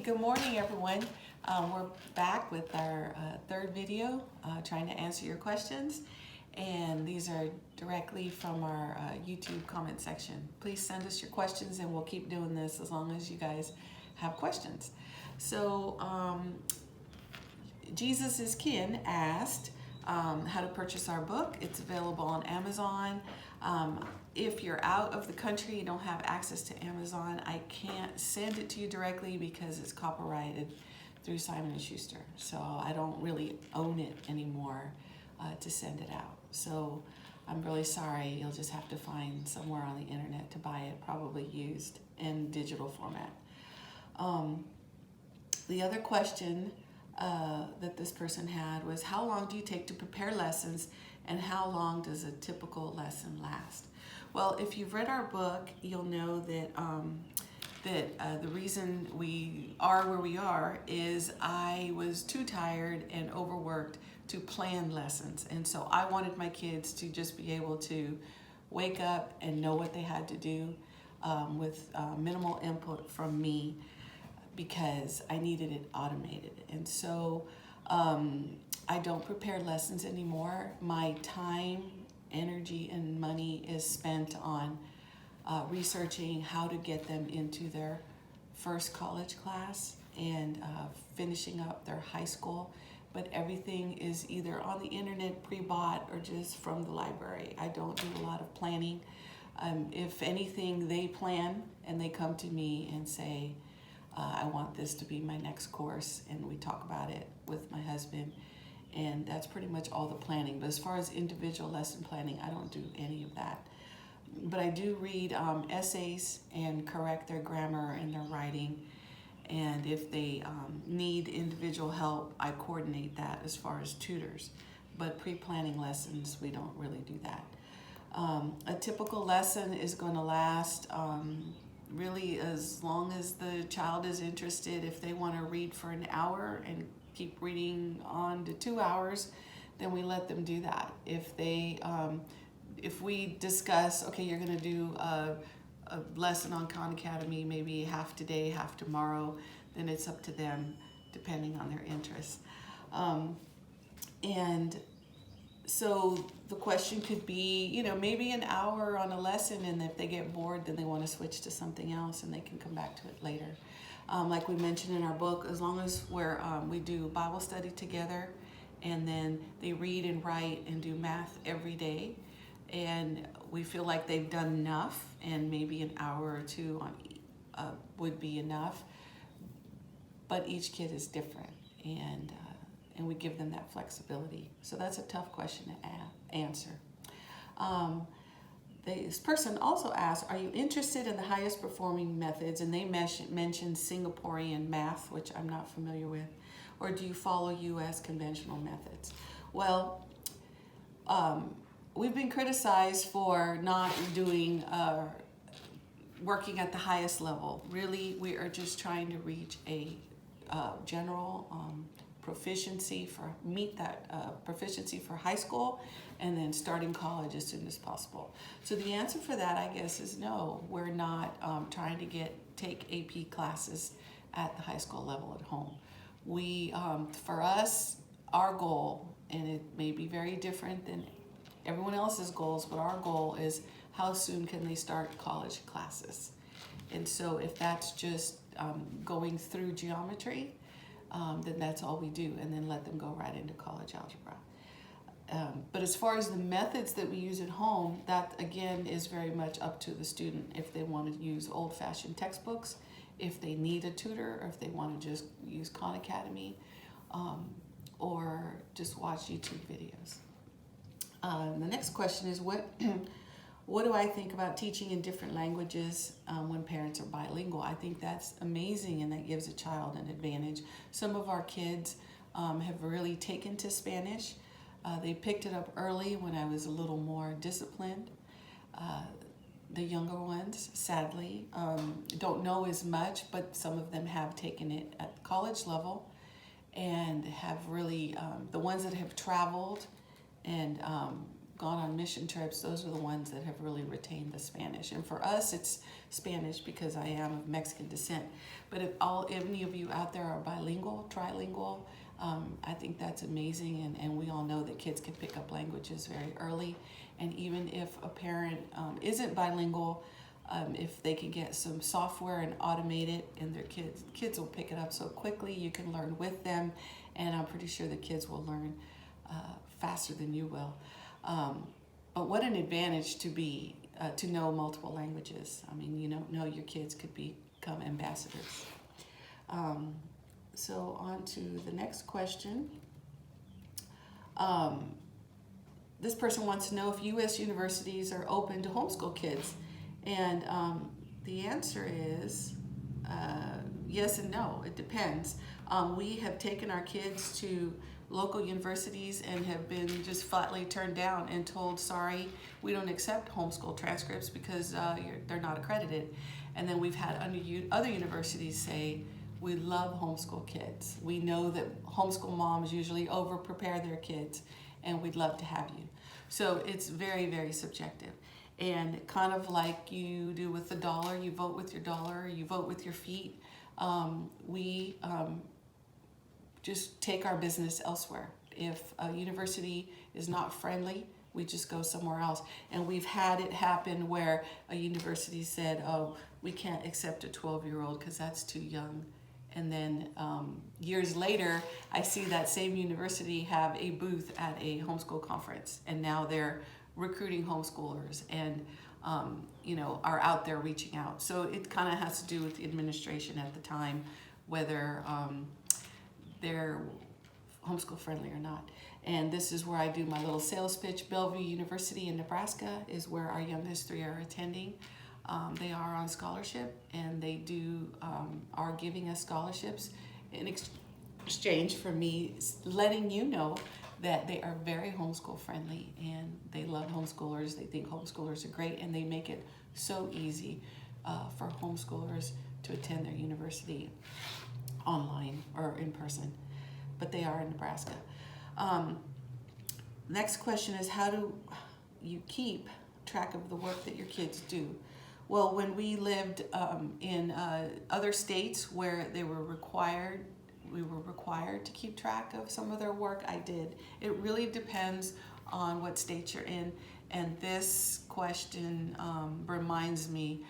good morning, everyone. We're back with our third video, trying to answer your questions. And these are directly from our YouTube comment section. Please send us your questions and we'll keep doing this as long as you guys have questions. So, Jesus is Kin asked how to purchase our book. It's available on Amazon. If you're out of the country, you don't have access to Amazon, I can't send it to you directly because it's copyrighted through Simon & Schuster. So I don't really own it anymore to send it out. So I'm really sorry. You'll just have to find somewhere on the internet to buy it, probably used in digital format. The other question that this person had was, how long do you take to prepare lessons and how long does a typical lesson last? Well, if you've read our book, you'll know that the reason we are where we are is I was too tired and overworked to plan lessons. And so I wanted my kids to just be able to wake up and know what they had to do with minimal input from me, because I needed it automated. And so I don't prepare lessons anymore. My time, energy, and money is spent on researching how to get them into their first college class and finishing up their high school. But everything is either on the internet, pre-bought, or just from the library. I don't do a lot of planning. If anything, they plan and they come to me and say, I want this to be my next course, and we talk about it with my husband, and that's pretty much all the planning. But as far as individual lesson planning, I don't do any of that. But I do read essays and correct their grammar and their writing, and if they need individual help, I coordinate that as far as tutors. But pre-planning lessons, we don't really do that. A typical lesson is going to last really as long as the child is interested. If they want to read for an hour and keep reading on to 2 hours, then we let them do that. If they, if we discuss, okay, you're going to do a lesson on Khan Academy, maybe half today, half tomorrow, then it's up to them depending on their interests. And so the question could be, you know, maybe an hour on a lesson, and if they get bored, then they want to switch to something else and they can come back to it later. Like we mentioned in our book, as long as we do Bible study together, and then they read and write and do math every day, and we feel like they've done enough, and maybe an hour or two would be enough. But each kid is different, and we give them that flexibility. So that's a tough question to answer. This person also asked, are you interested in the highest performing methods? And they mentioned Singaporean math, which I'm not familiar with. Or do you follow U.S. conventional methods? Well, we've been criticized for not doing working at the highest level. Really, we are just trying to reach a general proficiency proficiency for high school, and then starting college as soon as possible. So the answer for that, I guess, is no. We're not trying to take AP classes at the high school level at home. We, for us, our goal, and it may be very different than everyone else's goals, but our goal is how soon can they start college classes. And so if that's just going through geometry, then that's all we do, and then let them go right into college algebra. But as far as the methods that we use at home, that again is very much up to the student. If they want to use old-fashioned textbooks, if they need a tutor, or if they want to just use Khan Academy, or just watch YouTube videos. The next question is, what do I think about teaching in different languages when parents are bilingual? I think that's amazing, and that gives a child an advantage. Some of our kids have really taken to Spanish. They picked it up early when I was a little more disciplined. The younger ones, sadly, don't know as much, but some of them have taken it at the college level and have really, the ones that have traveled and gone on mission trips, those are the ones that have really retained the Spanish. And for us, it's Spanish because I am of Mexican descent. But if any of you out there are bilingual, trilingual, I think that's amazing. And we all know that kids can pick up languages very early. And even if a parent isn't bilingual, if they can get some software and automate it, and their kids will pick it up so quickly, you can learn with them. And I'm pretty sure the kids will learn faster than you will. But what an advantage to know multiple languages. I mean, you know your kids could become ambassadors. So on to the next question. This person wants to know if U.S. universities are open to homeschool kids. And the answer is yes and no. It depends. We have taken our kids to local universities and have been just flatly turned down and told, sorry, we don't accept homeschool transcripts because they're not accredited. And then we've had other universities say, we love homeschool kids. We know that homeschool moms usually over-prepare their kids, and we'd love to have you. So it's very, very subjective. And kind of like you do with the dollar, you vote with your dollar, you vote with your feet. We just take our business elsewhere. If a university is not friendly, we just go somewhere else. And we've had it happen where a university said, oh, we can't accept a 12-year-old because that's too young. And then years later, I see that same university have a booth at a homeschool conference, and now they're recruiting homeschoolers and are out there reaching out. So it kind of has to do with the administration at the time, whether they're homeschool friendly or not. And this is where I do my little sales pitch. Bellevue University in Nebraska is where our youngest three are attending. They are on scholarship, and they are giving us scholarships in exchange for me letting you know that they are very homeschool friendly and they love homeschoolers. They think homeschoolers are great, and they make it so easy for homeschoolers to attend their university online or in person, but they are in Nebraska. Next question is, how do you keep track of the work that your kids do? Well, when we lived in other states where we were required to keep track of some of their work, I did. It really depends on what state you're in. And this question reminds me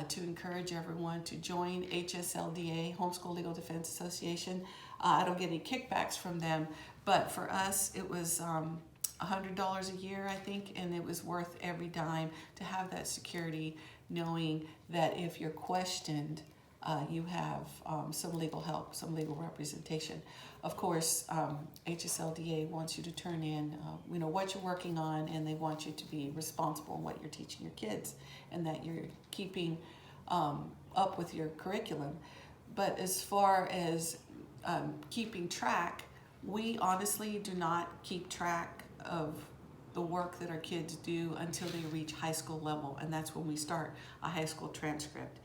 to encourage everyone to join HSLDA, Homeschool Legal Defense Association. I don't get any kickbacks from them, but for us it was $100 a year, I think, and it was worth every dime to have that security, knowing that if you're questioned, you have some legal help, some legal representation. Of course, HSLDA wants you to turn in what you're working on, and they want you to be responsible in what you're teaching your kids, and that you're keeping up with your curriculum. But as far as keeping track, we honestly do not keep track of the work that our kids do until they reach high school level, and that's when we start a high school transcript.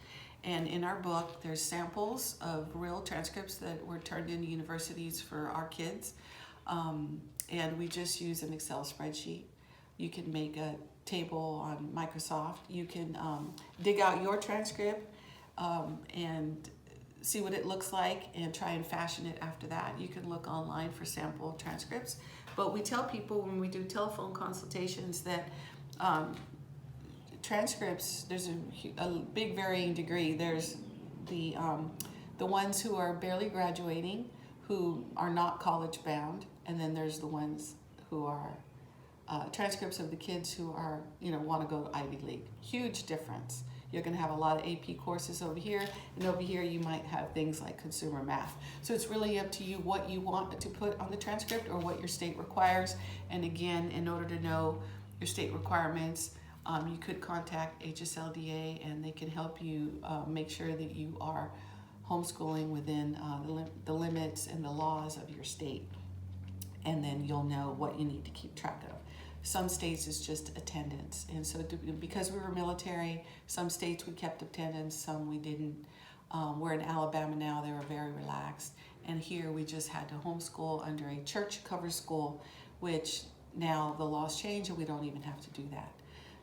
And in our book, there's samples of real transcripts that were turned into universities for our kids, and we just use an Excel spreadsheet. You can make a table on Microsoft. You can dig out your transcript and see what it looks like and try and fashion it after that. You can look online for sample transcripts. But we tell people when we do telephone consultations that transcripts, there's a big varying degree. There's the ones who are barely graduating, who are not college bound, and then there's the ones who are transcripts of the kids who are, want to go to Ivy League. Huge difference. You're going to have a lot of AP courses over here, and over here you might have things like consumer math. So it's really up to you what you want to put on the transcript or what your state requires. And again, in order to know your state requirements, you could contact HSLDA, and they can help you make sure that you are homeschooling within the limits and the laws of your state. And then you'll know what you need to keep track of. Some states it's just attendance, and so because we were military, some states we kept attendance, some we didn't. We're in Alabama now, they were very relaxed, and here we just had to homeschool under a church cover school, which now the laws change and we don't even have to do that.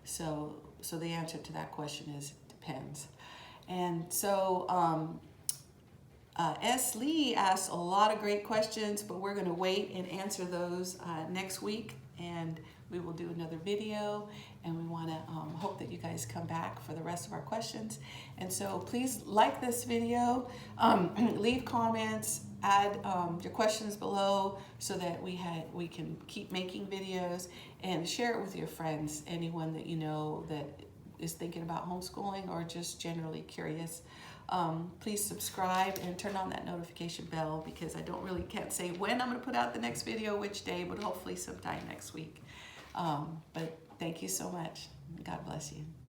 So the answer to that question is depends. And so S. Lee asked a lot of great questions, but we're going to wait and answer those next week, and we will do another video, and we want to hope that you guys come back for the rest of our questions. And so please like this video, leave comments, add your questions below so that we can keep making videos, and share it with your friends, anyone that you know that is thinking about homeschooling or just generally curious. Please subscribe and turn on that notification bell, because I can't say when I'm going to put out the next video, which day, but hopefully sometime next week. But thank you so much. God bless you.